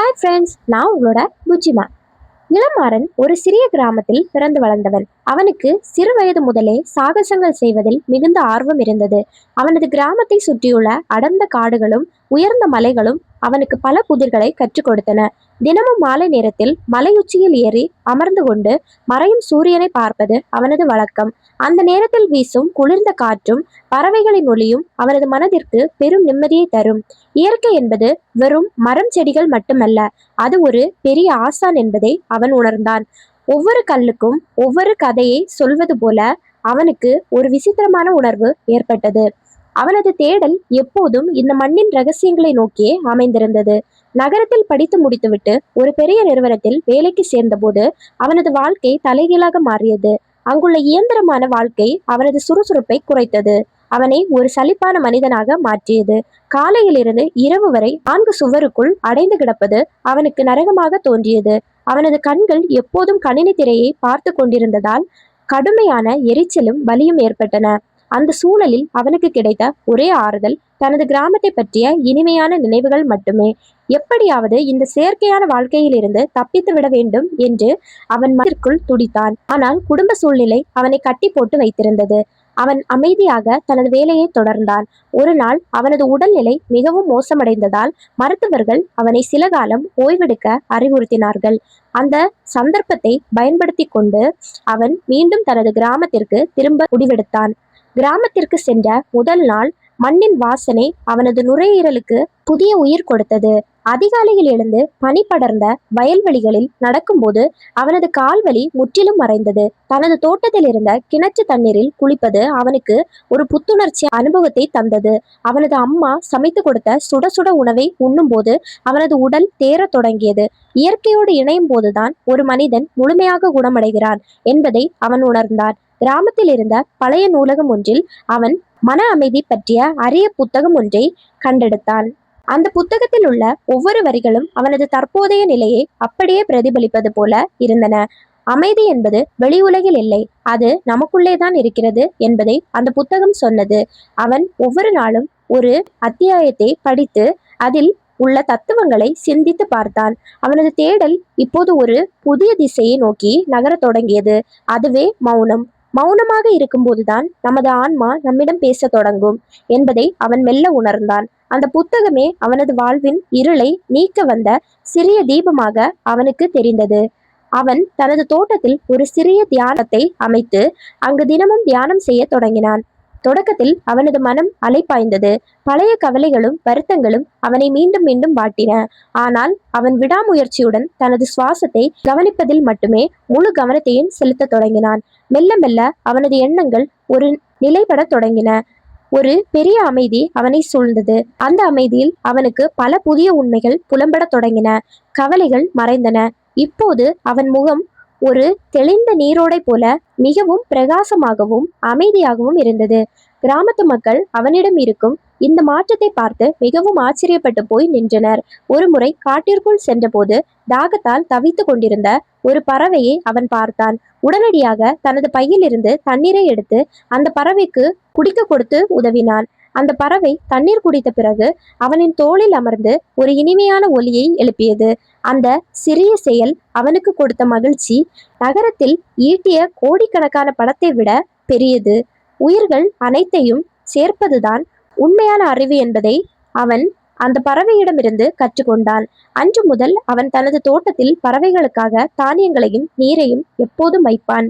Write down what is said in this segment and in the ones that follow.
Hi friends, நான் உங்களோட புஜிமா. இளமாறன் ஒரு சிறிய கிராமத்தில் பிறந்து வளர்ந்தவன். அவனுக்கு சிறு வயது முதலே சாகசங்கள் செய்வதில் மிகுந்த ஆர்வம் இருந்தது. அவனது கிராமத்தை சுற்றியுள்ள அடர்ந்த காடுகளும் உயர்ந்த மலைகளும் அவனுக்கு பல புதிர்களை கற்றுக் கொடுத்தன. தினமும் மாலை நேரத்தில் மலையுச்சியில் ஏறி அமர்ந்து கொண்டு மறையும் சூரியனை பார்ப்பது அவனது வழக்கம். அந்த நேரத்தில் வீசும் குளிர்ந்த காற்றும் பறவைகளின் ஒலியும் அவனது மனதிற்கு பெரும் நிம்மதியை தரும். இயற்கை என்பது வெறும் மரம் செடிகள் மட்டுமல்ல, அது ஒரு பெரிய ஆசான் என்பதை அவன் உணர்ந்தான். ஒவ்வொரு கல்லுக்கும் ஒவ்வொரு கதையை சொல்வது போல அவனுக்கு ஒரு விசித்திரமான உணர்வு ஏற்பட்டது. அவனது தேடல் எப்போதும் இந்த மண்ணின் ரகசியங்களை நோக்கியே அமைந்திருந்தது. நகரத்தில் படித்து முடித்துவிட்டு ஒரு பெரிய நிறுவனத்தில் வேலைக்கு சேர்ந்தபோது அவனது வாழ்க்கை தலைகீழாக மாறியது. அங்குள்ள இயந்திரமான வாழ்க்கை அவனது சுறுசுறுப்பை குறைத்தது. அவனை ஒரு சலிப்பான மனிதனாக மாற்றியது. காலையிலிருந்து இரவு வரை 4 சுவருக்குள் அடைந்து கிடப்பது அவனுக்கு நரகமாக தோன்றியது. அவனது கண்கள் எப்போதும் கணினி திரையை பார்த்து கொண்டிருந்ததால் கடுமையான எரிச்சலும் வலியும் ஏற்பட்டன. அந்த சூழலில் அவனுக்கு கிடைத்த ஒரே ஆறுதல் தனது கிராமத்தை பற்றிய இனிமையான நினைவுகள் மட்டுமே. எப்படியாவது இந்த செயற்கையான வாழ்க்கையில் இருந்து தப்பித்து விட வேண்டும் என்று அவன் மனதிற்குள் துடித்தான். ஆனால் குடும்ப சூழ்நிலை அவனை கட்டி போட்டு வைத்திருந்தது. அவன் அமைதியாக தனது வேலையை தொடர்ந்தான். ஒரு நாள் அவனது உடல்நிலை மிகவும் மோசமடைந்ததால் மருத்துவர்கள் அவனை சில காலம் ஓய்வெடுக்க அறிவுறுத்தினார்கள். அந்த சந்தர்ப்பத்தை பயன்படுத்தி கொண்டு அவன் மீண்டும் தனது கிராமத்திற்கு திரும்ப முடிவெடுத்தான். கிராமத்திற்கு சென்ற முதல் நாள் மண்ணின் வாசனை அவனது நுரையீரலுக்கு புதிய உயிர் கொடுத்தது. அதிகாலையில் எழுந்து பனி படர்ந்த வயல்வெளிகளில் நடக்கும்போது அவனது கால்வலி முற்றிலும் மறைந்தது. தனது தோட்டத்தில் இருந்த கிணற்று தண்ணீரில் குளிப்பது அவனுக்கு ஒரு புத்துணர்ச்சி அனுபவத்தை தந்தது. அவனது அம்மா சமைத்து கொடுத்த சுட சுட உணவை உண்ணும்போது அவனது உடல் தேரத் தொடங்கியது. இயற்கையோடு இணையும் போதுதான் ஒரு மனிதன் முழுமையாக குணமடைகிறான் என்பதை அவன் உணர்ந்தான். கிராமத்தில் இருந்த பழைய நூலகம் ஒன்றில் அவன் மன அமைதி பற்றிய அரிய புத்தகம் ஒன்றை கண்டெடுத்தான். அந்த புத்தகத்தில் உள்ள ஒவ்வொரு வரிகளும் அவனது தற்போதைய நிலையை அப்படியே பிரதிபலிப்பது போல இருந்தன. அமைதி என்பது வெளி உலகில் இல்லை, அது நமக்குள்ளேதான் இருக்கிறது என்பதை அந்த புத்தகம் சொன்னது. அவன் ஒவ்வொரு நாளும் ஒரு அத்தியாயத்தை படித்து அதில் உள்ள தத்துவங்களை சிந்தித்து பார்த்தான். அவனது தேடல் இப்போது ஒரு புதிய திசையை நோக்கி நகரத் தொடங்கியது. அதுவே மௌனம். மௌனமாக இருக்கும்போதுதான் நமது ஆன்மா நம்மிடம் பேசத் தொடங்கும் என்பதை அவன் மெல்ல உணர்ந்தான். அந்த புத்தகமே அவனது வாழ்வின் இருளை நீக்க வந்த சிறிய தீபமாக அவனுக்கு தெரிந்தது. அவன் தனது தோட்டத்தில் ஒரு சிறிய தியானத்தை அமைத்து அங்கு தினமும் தியானம் செய்ய தொடங்கினான். தொடக்கத்தில் அவனது மனம் அலைப்பாய்ந்தது. பழைய கவலைகளும் வருத்தங்களும் அவனை மீண்டும் மீண்டும் வாட்டின. ஆனால் அவன் விடாமுயற்சியுடன் தனது சுவாசத்தை கவனிப்பதில் மட்டுமே முழு கவனத்தையும் செலுத்த தொடங்கினான். மெல்ல மெல்ல அவனது எண்ணங்கள் ஒரு நிலைப்பட தொடங்கின. ஒரு பெரிய அமைதி அவனை சூழ்ந்தது. அந்த அமைதியில் அவனுக்கு பல புதிய உண்மைகள் புலம்பட தொடங்கின. கவலைகள் மறைந்தன. இப்போது அவன் முகம் ஒரு தெளிந்த நீரோடை போல மிகவும் பிரகாசமாகவும் அமைதியாகவும் இருந்தது. கிராமத்து மக்கள் அவனிடம் இருக்கும் இந்த மாற்றத்தை பார்த்து மிகவும் ஆச்சரியப்பட்டு போய் நின்றனர். ஒரு முறை காட்டிற்குள் சென்றபோது தாகத்தால் தவித்து கொண்டிருந்த ஒரு பறவையை அவன் பார்த்தான். உடனடியாக தனது பையிலிருந்து தண்ணீரை எடுத்து அந்த பறவைக்கு குடிக்க கொடுத்து உதவினான். அந்த பறவை தண்ணீர் குடித்த பிறகு அவனின் தோளில் அமர்ந்து ஒரு இனிமையான ஒலியை எழுப்பியது. அந்த சிறிய செயல் அவனுக்கு கொடுத்த மகிழ்ச்சி நகரத்தில் ஈட்டிய கோடிக்கணக்கான பணத்தை விட பெரியது. உயிர்கள் அனைத்தையும் சேர்ப்பதுதான் உண்மையான அறிவு என்பதை அவன் அந்த பறவையிடமிருந்து கற்றுக்கொண்டான். அன்று முதல் அவன் தனது தோட்டத்தில் பறவைகளுக்காக தானியங்களையும் நீரையும் எப்போதும் வைப்பான்.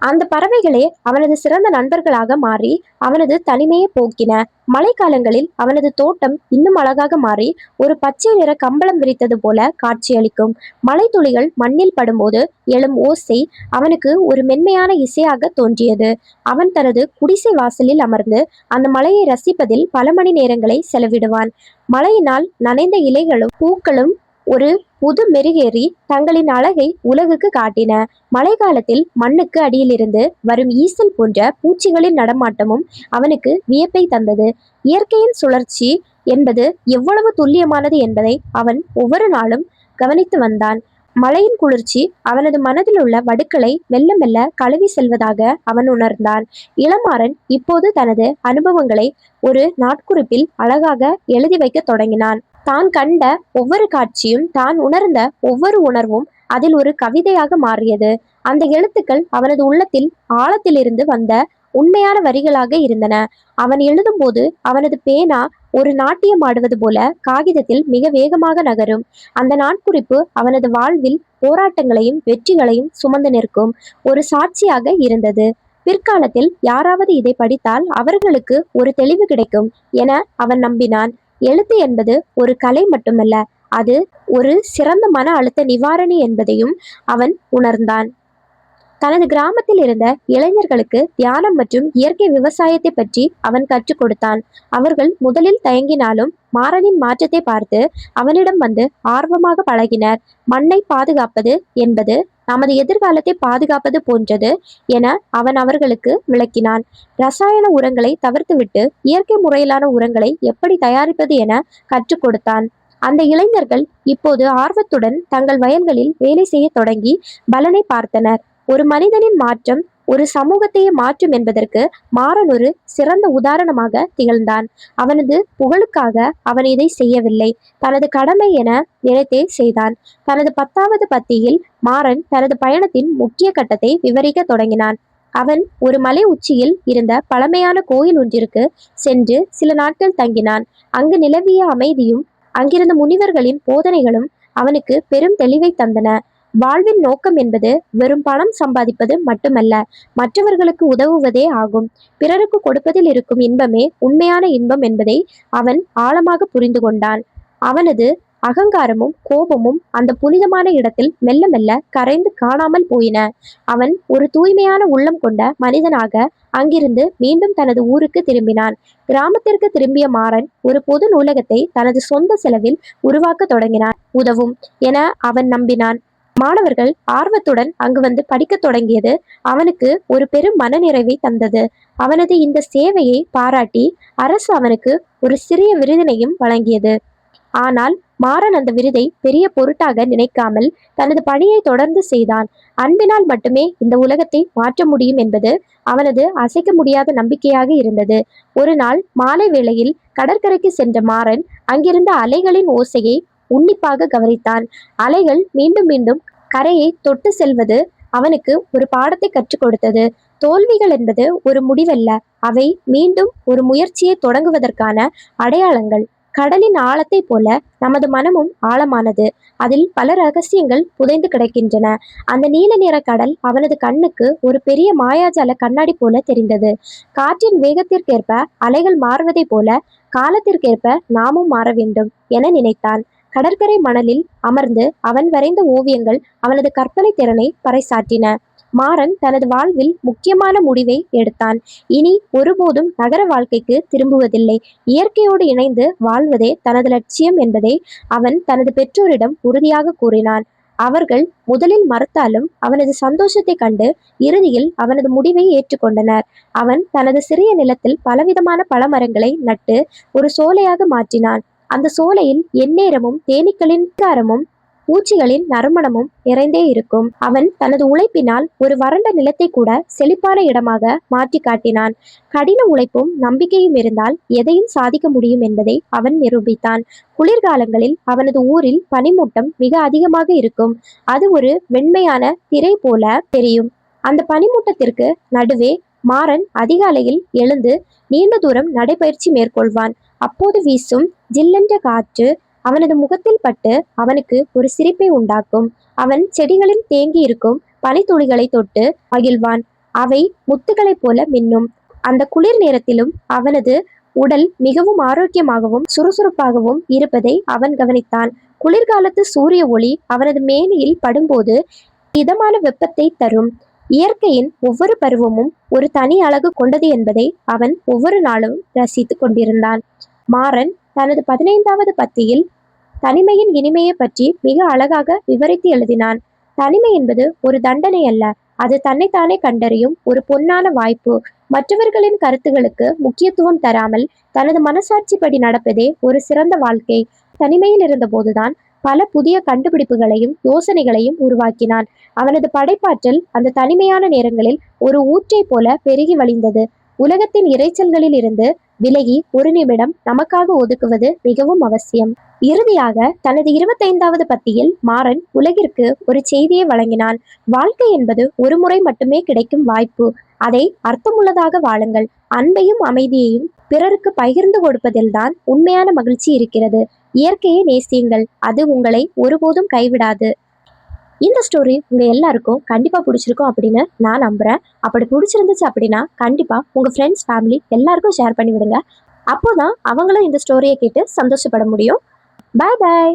அந்த பறவைகளே அவனது சிறந்த நண்பர்களாக மாறி அவனது தனிமையை போக்கின. மழைக்காலங்களில் அவனது தோட்டம் இன்னும் அழகாக மாறி ஒரு பச்சை நிற கம்பளம் விரித்தது போல காட்சியளிக்கும். மழை துளிகள் மண்ணில் படும்போது எழும் ஓசை அவனுக்கு ஒரு மென்மையான இசையாக தோன்றியது. அவன் தனது குடிசை வாசலில் அமர்ந்து அந்த மழையை ரசிப்பதில் பல மணி நேரங்களை செலவிடுவான். மழையினால் நனைந்த இலைகளும் பூக்களும் ஒரு புது மெருகேறி தங்களின் அழகை உலகுக்கு காட்டின. மழை காலத்தில் மண்ணுக்கு அடியிலிருந்து வரும் ஈசல் போன்ற பூச்சிகளின் நடமாட்டமும் அவனுக்கு வியப்பை தந்தது. இயற்கையின் சுழற்சி என்பது எவ்வளவு துல்லியமானது என்பதை அவன் ஒவ்வொரு நாளும் கவனித்து வந்தான். மழையின் குளிர்ச்சி அவனது மனதில் உள்ள வடுக்களை மெல்ல மெல்ல கழுவி செல்வதாக அவன் உணர்ந்தான். இளமாறன் இப்போது தனது அனுபவங்களை ஒரு நாட்குறிப்பில் அழகாக எழுதி வைக்க தொடங்கினான். தான் கண்ட ஒவ்வொரு காட்சியும், தான் உணர்ந்த ஒவ்வொரு உணர்வும் அதில் ஒரு கவிதையாக மாறியது. அந்த எழுத்துக்கள் அவனது உள்ளத்தில் ஆழத்திலிருந்து வந்த உண்மையான வரிகளாக இருந்தன. அவன் எழுதும்போது அவனது பேனா ஒரு நாட்டியம் ஆடுவது போல காகிதத்தில் மிக வேகமாக நகரும். அந்த நாட்குறிப்பு அவனது வாழ்வில் போராட்டங்களையும் வெற்றிகளையும் சுமந்து நிற்கும் ஒரு சாட்சியாக இருந்தது. பிற்காலத்தில் யாராவது இதை படித்தால் அவர்களுக்கு ஒரு தெளிவு கிடைக்கும் என அவன் நம்பினான். எழுத்து என்பது ஒரு கலை மட்டுமல்ல, அது ஒரு சிறந்த மன அழுத்த நிவாரணி என்பதையும் அவன் உணர்ந்தான். தனது கிராமத்தில் இருந்த இளைஞர்களுக்கு தியானம் மற்றும் இயற்கை விவசாயத்தை பற்றி அவன் கற்றுக் கொடுத்தான். அவர்கள் முதலில் தயங்கினாலும் மாறனின் மாற்றத்தை பார்த்து அவனிடம் வந்து ஆர்வமாக பழகினர். மண்ணை பாதுகாப்பது என்பது நமது எதிர்காலத்தை பாதுகாப்பது போன்றது என அவன் அவர்களுக்கு விளக்கினான். ரசாயன உரங்களை தவிர்த்துவிட்டு இயற்கை முறையிலான உரங்களை எப்படி தயாரிப்பது என கற்றுக் கொடுத்தான். அந்த இளைஞர்கள் இப்போது ஆர்வத்துடன் தங்கள் வயல்களில் வேலை செய்ய தொடங்கி பலனை பார்த்தனர். ஒரு மனிதனின் மாற்றம் ஒரு சமூகத்தையே மாற்றும் என்பதற்கு மாறன் ஒரு சிறந்த உதாரணமாக திகழ்ந்தான். அவனது புகழுக்காக அவன் இதை செய்யவில்லை, தனது கடமை என நினைத்தே செய்தான். தனது 10வது பத்தியில் மாறன் தனது பயணத்தின் முக்கிய கட்டத்தை விவரிக்க தொடங்கினான். அவன் ஒரு மலை உச்சியில் இருந்த பழமையான கோயில் ஒன்றிற்கு சென்று சில நாட்கள் தங்கினான். அங்கு நிலவிய அமைதியும் அங்கிருந்த முனிவர்களின் போதனைகளும் அவனுக்கு பெரும் தெளிவை தந்தன. வாழ்வின் நோக்கம் என்பது வெறும் பணம் சம்பாதிப்பது மட்டுமல்ல, மற்றவர்களுக்கு உதவுவதே ஆகும். பிறருக்கு கொடுப்பதில் இருக்கும் இன்பமே உண்மையான இன்பம் என்பதை அவன் ஆழமாக புரிந்து கொண்டான். அவனது அகங்காரமும் கோபமும் அந்த புனிதமான இடத்தில் மெல்ல மெல்ல கரைந்து காணாமல் போயின. அவன் ஒரு தூய்மையான உள்ளம் கொண்ட மனிதனாக அங்கிருந்து மீண்டும் தனது ஊருக்கு திரும்பினான். கிராமத்திற்கு திரும்பிய மாறன் ஒரு பொது நூலகத்தை தனது சொந்த செலவில் உருவாக்க தொடங்கினான். உதவும் என அவன் நம்பினான். மாணவர்கள் ஆர்வத்துடன் அங்கு வந்து படிக்கத் தொடங்கியது அவனுக்கு ஒரு பெரும் மனநிறைவை தந்தது. அவனது இந்த சேவையை பாராட்டி அரசு அவனுக்கு ஒரு சிறிய விருதினையும் வழங்கியது. ஆனால் மாறன் அந்த விருதை பெரிய பொருட்டாக நினைக்காமல் தனது பணியை தொடர்ந்து செய்தான். அன்பினால் மட்டுமே இந்த உலகத்தை மாற்ற முடியும் என்பது அவனது அசைக்க முடியாத நம்பிக்கையாக இருந்தது. ஒரு நாள் மாலை வேளையில் கடற்கரைக்கு சென்ற மாறன் அங்கிருந்த அலைகளின் ஓசையை உன்னிப்பாக கவனித்தான். அலைகள் மீண்டும் மீண்டும் கரையை தொட்டு செல்வது அவனுக்கு ஒரு பாடத்தை கற்றுக் கொடுத்தது. தோல்விகள் என்பது ஒரு முடிவல்ல, அவை மீண்டும் ஒரு முயற்சியை தொடங்குவதற்கான அடையாளங்கள். கடலின் ஆழத்தை போல நமது மனமும் ஆழமானது. அதில் பல ரகசியங்கள் புதைந்து கிடக்கின்றன. அந்த நீல நிற கடல் அவனது கண்ணுக்கு ஒரு பெரிய மாயாஜால கண்ணாடி போல தெரிந்தது. காற்றின் வேகத்திற்கேற்ப அலைகள் மாறுவதை போல காலத்திற்கேற்ப நாமும் மாற வேண்டும் என நினைத்தான். கடற்கரை மணலில் அமர்ந்து அவன் வரைந்த ஓவியங்கள் அவனது கற்பனை திறனை பறைசாற்றின. மாறன் தனது வாழ்வில் முக்கியமான முடிவை எடுத்தான். இனி ஒருபோதும் நகர வாழ்க்கைக்கு திரும்புவதில்லை. இயற்கையோடு இணைந்து வாழ்வதே தனது லட்சியம் என்பதை அவன் தனது பெற்றோரிடம் உறுதியாக கூறினான். அவர்கள் முதலில் மறுத்தாலும் அவனது சந்தோஷத்தை கண்டு இறுதியில் அவனது முடிவை ஏற்றுக்கொண்டனர். அவன் தனது சிறிய நிலத்தில் பலவிதமான பழமரங்களை நட்டு ஒரு சோலையாக மாற்றினான். அந்த சோலையில் எந்நேரமும் தேனீக்களின் காரமும் பூச்சிகளின் நறுமணமும் நிறைந்தே இருக்கும். அவன் தனது உழைப்பினால் ஒரு வறண்ட நிலத்தை கூட செழிப்பான இடமாக மாற்றி காட்டினான். கடின உழைப்பும் நம்பிக்கையும் இருந்தால் எதையும் சாதிக்க முடியும் என்பதை அவன் நிரூபித்தான். குளிர்காலங்களில் அவனது ஊரில் பனிமூட்டம் மிக அதிகமாக இருக்கும். அது ஒரு வெண்மையான திரை போல தெரியும். அந்த பனிமூட்டத்திற்கு நடுவே மாறன் அதிகாலையில் எழுந்து நீண்ட தூரம் நடைபயிற்சி மேற்கொள்வான். அப்போது வீசும் ஜில்லென்ற காற்று அவனது முகத்தில் பட்டு அவனுக்கு ஒரு சிரிப்பை உண்டாக்கும். அவன் செடிகளில் தேங்கி இருக்கும் பனித்துளிகளை தொட்டு மகிழ்வான். அவை முத்துகளைப் போல மின்னும். அந்த குளிர் நேரத்திலும் அவனது உடல் மிகவும் ஆரோக்கியமாகவும் சுறுசுறுப்பாகவும் இருப்பதை அவன் கவனித்தான். குளிர்காலத்து சூரிய ஒளி அவனது மேனியில் படும்போது இதமான வெப்பத்தை தரும். இயற்கையின் ஒவ்வொரு பருவமும் ஒரு தனி அழகு கொண்டது என்பதை அவன் ஒவ்வொரு நாளும் ரசித்து கொண்டிருந்தான். மாறன் தனது 15வது பத்தியில் தனிமையின் இனிமையை பற்றி மிக அழகாக விவரித்து எழுதினான். தனிமை என்பது ஒரு தண்டனை அல்ல, அது தன்னைத்தானே கண்டறியும் ஒரு பொன்னான வாய்ப்பு. மற்றவர்களின் கருத்துகளுக்கு முக்கியத்துவம் தராமல் தனது மனசாட்சிப்படி நடப்பதே ஒரு சிறந்த வாழ்க்கை. தனிமையில் இருந்தபோதுதான் பல புதிய கண்டுபிடிப்புகளையும் யோசனைகளையும் உருவாக்கினான். அவனது படைப்பாற்றல் அந்த தனிமையான நேரங்களில் ஒரு ஊற்றை போல பெருகி வழிந்தது. உலகத்தின் இறைச்சல்களில் இருந்து விலகி ஒரு நிமிடம் நமக்காக ஒதுக்குவது மிகவும் அவசியம். இறுதியாக தனது 25வது பத்தியில் மாறன் உலகிற்கு ஒரு செய்தியை வழங்கினான். வாழ்க்கை என்பது ஒரு முறை மட்டுமே கிடைக்கும் வாய்ப்பு. அதை அர்த்தமுள்ளதாக வாழுங்கள். அன்பையும் அமைதியையும் பிறருக்கு பகிர்ந்து கொடுப்பதில்தான் உண்மையான மகிழ்ச்சி இருக்கிறது. இயற்கையை நேசியுங்கள், அது உங்களை ஒருபோதும் கைவிடாது. இந்த ஸ்டோரி உங்க எல்லாருக்கும் கண்டிப்பா பிடிச்சிருக்கும் அப்படின்னு நான் நம்புறேன். அப்படி பிடிச்சிருந்துச்சு அப்படின்னா கண்டிப்பா உங்க ஃப்ரெண்ட்ஸ், ஃபேமிலி எல்லாருக்கும் ஷேர் பண்ணி விடுங்க. அப்போதான் அவங்களும் இந்த ஸ்டோரியை கேட்டு சந்தோஷப்பட முடியும். பாய் பாய்.